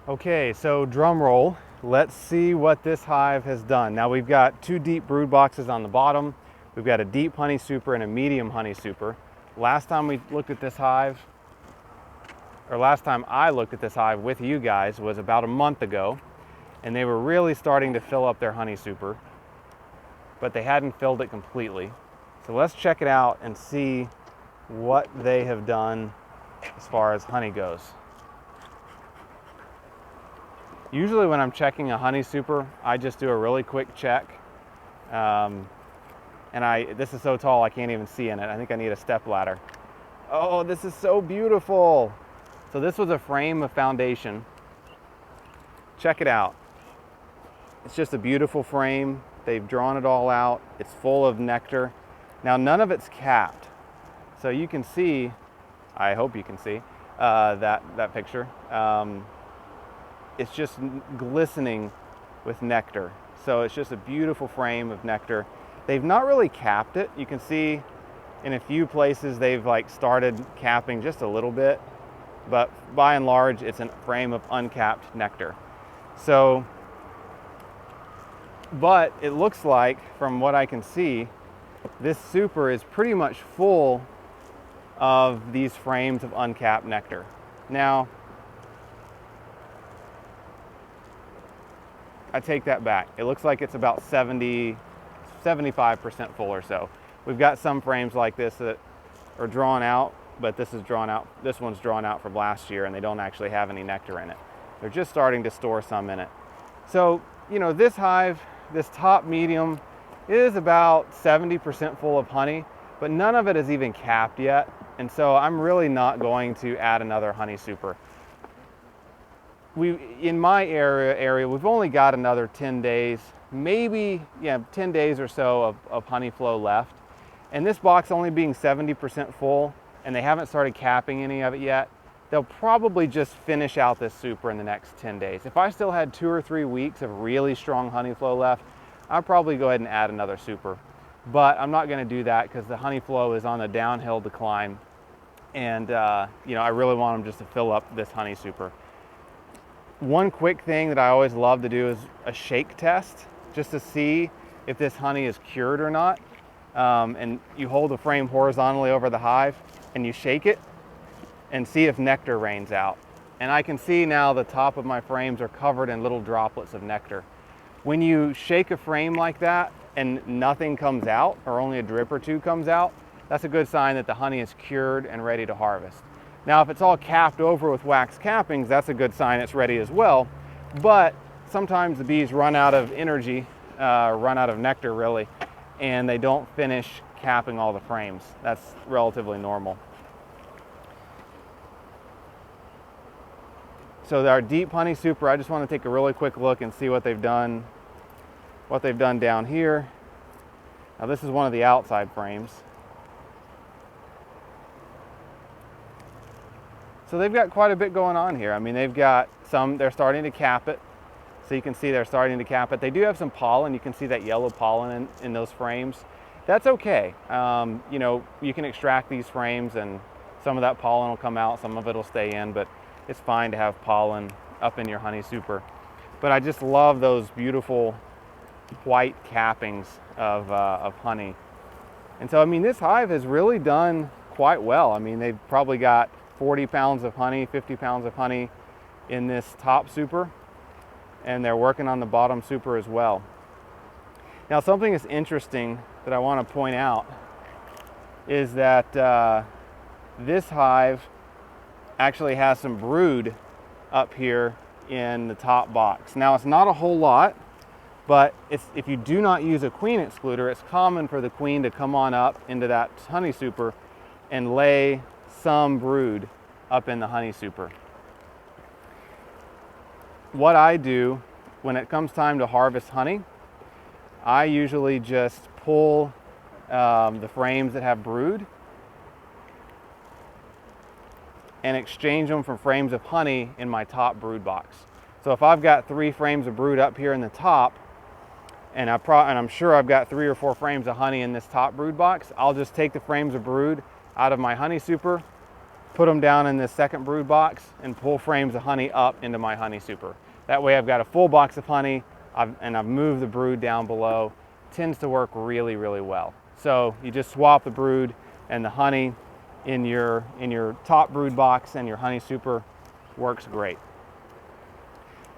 Okay, so drum roll. Let's see what this hive has done. Now we've got two deep brood boxes on the bottom. We've got a deep honey super and a medium honey super. Last time we looked at this hive, or last time I looked at this hive with you guys was about a month ago, and they were really starting to fill up their honey super, but they hadn't filled it completely. So let's check it out and see what they have done as far as honey goes. Usually when I'm checking a honey super, I just do a really quick check. This is so tall I can't even see in it. I think I need a step ladder. Oh, this is so beautiful. So this was a frame of foundation. Check it out. It's just a beautiful frame. They've drawn it all out. It's full of nectar. Now none of it's capped. So you can see, I hope you can see that picture. It's just glistening with nectar. So it's just a beautiful frame of nectar. They've not really capped it. You can see in a few places they've like started capping just a little bit, but by and large it's a frame of uncapped nectar. So, but it looks like from what I can see, this super is pretty much full of these frames of uncapped nectar. Now, I take that back. It looks like it's about 75% full or so. We've got some frames like this that are drawn out, but this one's drawn out from last year and they don't actually have any nectar in it. They're just starting to store some in it. So, you know, this hive, this top medium, is about 70% full of honey, but none of it is even capped yet. And so I'm really not going to add another honey super. In my area, we've only got another 10 days, maybe 10 days or so of honey flow left. And this box only being 70% full, and they haven't started capping any of it yet, they'll probably just finish out this super in the next 10 days. If I still had 2 or 3 weeks of really strong honey flow left, I'd probably go ahead and add another super. But I'm not gonna do that because the honey flow is on a downhill decline. And I really want them just to fill up this honey super. One quick thing that I always love to do is a shake test, just to see if this honey is cured or not. And you hold the frame horizontally over the hive and you shake it and see if nectar rains out. And I can see now the top of my frames are covered in little droplets of nectar. When you shake a frame like that and nothing comes out, or only a drip or two comes out, that's a good sign that the honey is cured and ready to harvest. Now, if it's all capped over with wax cappings, that's a good sign it's ready as well. But sometimes the bees run out of energy, run out of nectar really, and they don't finish capping all the frames. That's relatively normal. So our deep honey super, I just want to take a really quick look and see what they've done down here. Now this is one of the outside frames. So they've got quite a bit going on here. I mean, they've got some, they're starting to cap it. So you can see they're starting to cap it. They do have some pollen. You can see that yellow pollen in those frames. That's okay. You can extract these frames and some of that pollen will come out, some of it will stay in, but it's fine to have pollen up in your honey super. But I just love those beautiful white cappings of honey. And so, I mean, this hive has really done quite well. I mean, they've probably got 40 pounds of honey, 50 pounds of honey in this top super, and they're working on the bottom super as well. Now, something that's interesting that I want to point out is that this hive actually has some brood up here in the top box. Now, it's not a whole lot, but if you do not use a queen excluder, it's common for the queen to come on up into that honey super and lay some brood up in the honey super. What I do when it comes time to harvest honey, I usually just pull the frames that have brood and exchange them for frames of honey in my top brood box. So if I've got 3 frames of brood up here in the top, and I'm sure I've got 3 or 4 frames of honey in this top brood box, I'll just take the frames of brood out of my honey super, put them down in this second brood box, and pull frames of honey up into my honey super. That way I've got a full box of honey, and I've moved the brood down below. It tends to work really, really well. So you just swap the brood and the honey in your top brood box, and your honey super works great.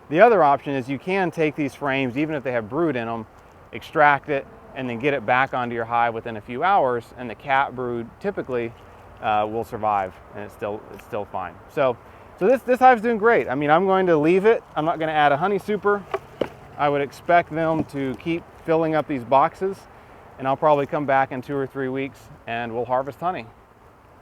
The other option is you can take these frames, even if they have brood in them, extract it, and then get it back onto your hive within a few hours, and the cat brood typically will survive, and it's still fine. So this hive's doing great. I mean, I'm going to leave it. I'm not going to add a honey super. I would expect them to keep filling up these boxes, and I'll probably come back in 2 or 3 weeks and we'll harvest honey.